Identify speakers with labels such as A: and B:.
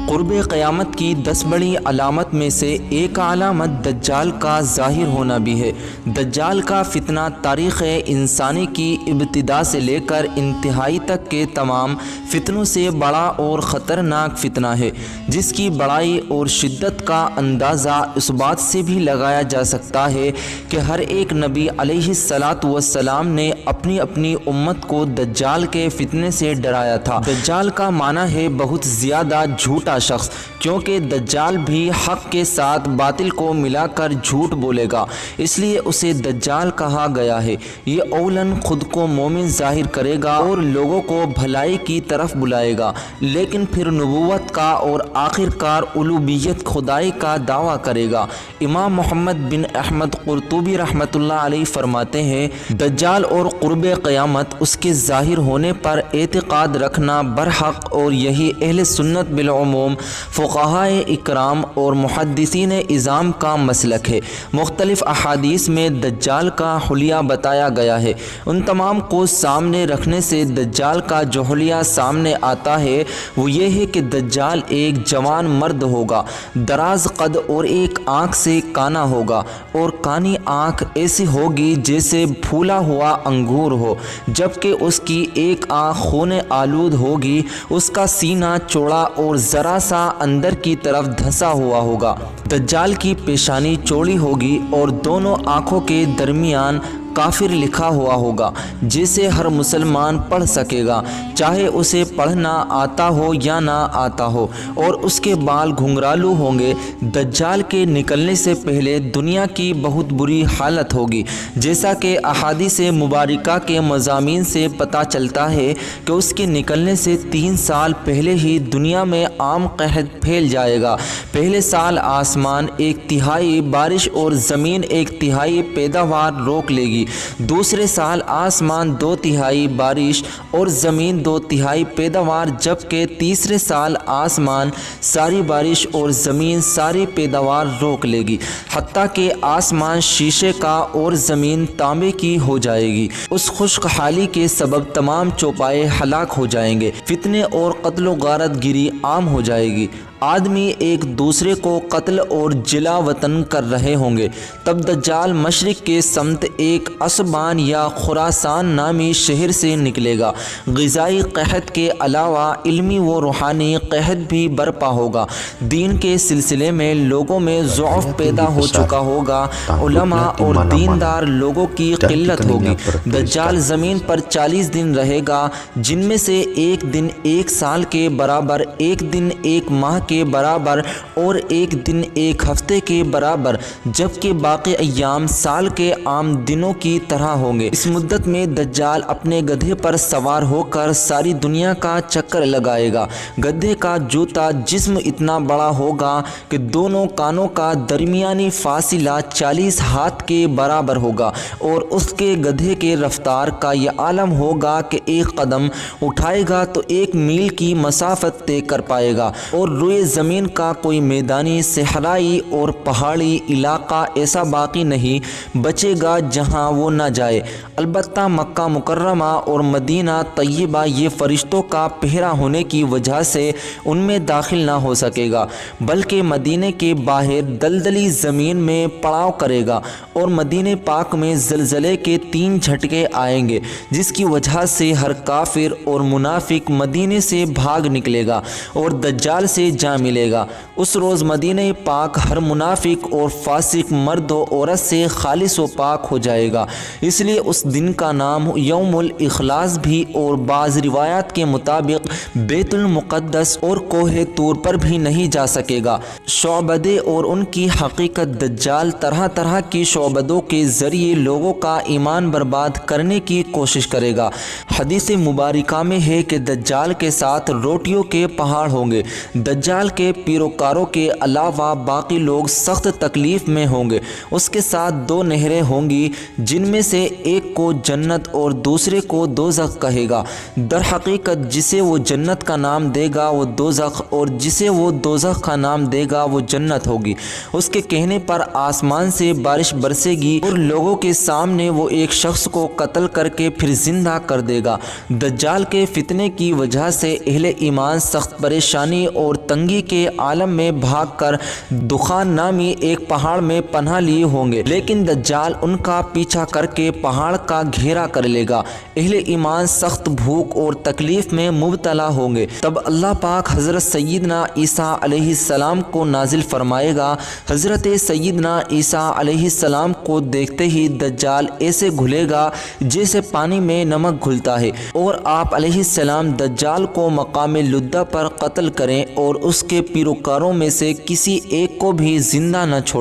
A: قرب قیامت کی 10 بڑی علامت میں سے ایک علامت دجال کا ظاہر ہونا بھی ہے۔ دجال کا فتنہ تاریخ انسانی کی ابتدا سے لے کر انتہائی تک کے تمام فتنوں سے بڑا اور خطرناک فتنہ ہے، جس کی بڑائی اور شدت کا اندازہ اس بات سے بھی لگایا جا سکتا ہے کہ ہر ایک نبی علیہ السلام نے اپنی اپنی امت کو دجال کے فتنے سے ڈرایا تھا۔ دجال کا معنی ہے بہت زیادہ جھوٹا شخص، کیونکہ دجال بھی حق کے ساتھ باطل کو ملا کر جھوٹ بولے گا، اس لیے اسے دجال کہا گیا ہے۔ یہ اولاً خود کو مومن ظاہر کرے گا اور لوگوں کو بھلائی کی طرف بلائے گا، لیکن پھر نبوت کا اور آخر کار الوہیت خدائی کا دعویٰ کرے گا۔ امام محمد بن احمد قرطبی رحمۃ اللہ علیہ فرماتے ہیں، دجال اور قرب قیامت اس کے ظاہر ہونے پر اعتقاد رکھنا برحق، اور یہی اہل سنت بالعموم فقہائے اکرام اور محدثین اعظام کا مسلک ہے۔ مختلف احادیث میں دجال کا حلیہ بتایا گیا ہے۔ ان تمام کو سامنے رکھنے سے دجال کا جو حلیہ سامنے آتا ہے وہ یہ ہے کہ دجال ایک جوان مرد ہوگا، دراز قد اور ایک آنکھ سے کانا ہوگا، اور کانی آنکھ ایسی ہوگی جیسے پھولا ہوا انگور ہو، جبکہ اس کی ایک آنکھ خون آلود ہوگی۔ اس کا سینہ چوڑا اور ذرا سا اندر کی طرف دھسا ہوا ہوگا۔ دجال کی پیشانی چوڑی ہوگی اور دونوں آنکھوں کے درمیان کافر لکھا ہوا ہوگا، جسے ہر مسلمان پڑھ سکے گا، چاہے اسے پڑھنا آتا ہو یا نہ آتا ہو، اور اس کے بال گھنگرالو ہوں گے۔ دجال کے نکلنے سے پہلے دنیا کی بہت بری حالت ہوگی، جیسا کہ احادیث مبارکہ کے مضامین سے پتہ چلتا ہے کہ اس کے نکلنے سے 3 سال پہلے ہی دنیا میں عام قحط پھیل جائے گا۔ پہلے سال آسمان 1/3 بارش اور زمین 1/3 پیداوار روک لے گی، دوسرے سال آسمان 2/3 بارش اور زمین 2/3 پیداوار، جبکہ تیسرے سال آسمان ساری بارش اور زمین ساری پیداوار روک لے گی، حتیٰ کہ آسمان شیشے کا اور زمین تانبے کی ہو جائے گی۔ اس خشک حالی کے سبب تمام چوپائے ہلاک ہو جائیں گے، فتنے اور قتل و غارت گیری عام ہو جائے گی، آدمی ایک دوسرے کو قتل اور جلا وطن کر رہے ہوں گے۔ تب دجال مشرق کے سمت ایک اسبان یا خراسان نامی شہر سے نکلے گا۔ غذائی قحط کے علاوہ علمی و روحانی قحط بھی برپا ہوگا۔ دین کے سلسلے میں لوگوں میں ضعف پیدا ہو چکا ہوگا، علماء اور دیندار لوگوں کی قلت ہوگی۔ دجال زمین پر 40 دن رہے گا، جن میں سے ایک دن 1 سال کے برابر، ایک دن 1 ماہ کے برابر اور ایک دن 1 ہفتے کے برابر، جبکہ باقی ایام سال کے عام دنوں کی طرح ہوں گے۔ اس مدت میں دجال اپنے گدھے پر سوار ہو کر ساری دنیا کا چکر لگائے گا۔ گدھے کا جوتا جسم اتنا بڑا ہوگا کہ دونوں کانوں کا درمیانی فاصلہ 40 ہاتھ کے برابر ہوگا، اور اس کے گدھے کے رفتار کا یہ عالم ہوگا کہ 1 قدم اٹھائے گا تو 1 میل کی مسافت طے کر پائے گا، اور روئے زمین کا کوئی میدانی، صحرائی اور پہاڑی علاقہ ایسا باقی نہیں بچے گا جہاں وہ نہ جائے۔ البتہ مکہ مکرمہ اور مدینہ طیبہ یہ فرشتوں کا پہرا ہونے کی وجہ سے ان میں داخل نہ ہو سکے گا، بلکہ مدینے کے باہر دلدلی زمین میں پڑاؤ کرے گا، اور مدینہ پاک میں زلزلے کے 3 جھٹکے آئیں گے، جس کی وجہ سے ہر کافر اور منافق مدینے سے بھاگ نکلے گا اور دجال سے جا ملے گا۔ اس روز مدینہ پاک ہر منافق اور فاسق مرد و عورت سے خالص و پاک ہو جائے گا، اس لیے اس دن کا نام یوم الاخلاص بھی، اور بعض روایات کے مطابق بیت المقدس اور کوہ طور پر بھی نہیں جا سکے گا۔ شعبدے اور ان کی حقیقت: دجال طرح طرح کی شعبدوں کے ذریعے لوگوں کا ایمان برباد کرنے کی کوشش کرے گا۔ حدیث مبارکہ میں ہے کہ دجال کے ساتھ روٹیوں کے پہاڑ ہوں گے۔ دجال کے پیروکاروں کے علاوہ باقی لوگ سخت تکلیف میں ہوں گے۔ اس کے ساتھ 2 نہریں ہوں گی، جن میں سے ایک کو جنت اور دوسرے کو دوزخ کہے گا۔ در حقیقت جسے وہ جنت کا نام دے گا وہ دوزخ، اور جسے وہ دوزخ کا نام دے گا وہ جنت ہوگی۔ اس کے کہنے پر آسمان سے بارش برسے گی، اور لوگوں کے سامنے وہ ایک شخص کو قتل کر کے پھر زندہ کر دے گا۔ دجال کے فتنے کی وجہ سے اہل ایمان سخت پریشانی اور تنگی تنگی کے عالم میں بھاگ کر دخان نامی ایک پہاڑ میں پناہ لیے ہوں گے، لیکن دجال ان کا پیچھا کر کے پہاڑ کا گھیرا کر لے گا۔ اہل ایمان سخت بھوک اور تکلیف میں مبتلا ہوں گے۔ تب اللہ پاک حضرت سیدنا عیسیٰ علیہ السلام کو نازل فرمائے گا۔ حضرت سیدنا عیسیٰ علیہ السلام کو دیکھتے ہی دجال ایسے گھلے گا جیسے پانی میں نمک گھلتا ہے، اور آپ علیہ السلام دجال کو مقام لدہ پر قتل کریں اور اس کے پیروکاروں میں سے کسی ایک کو بھی زندہ نہ چھوڑیں۔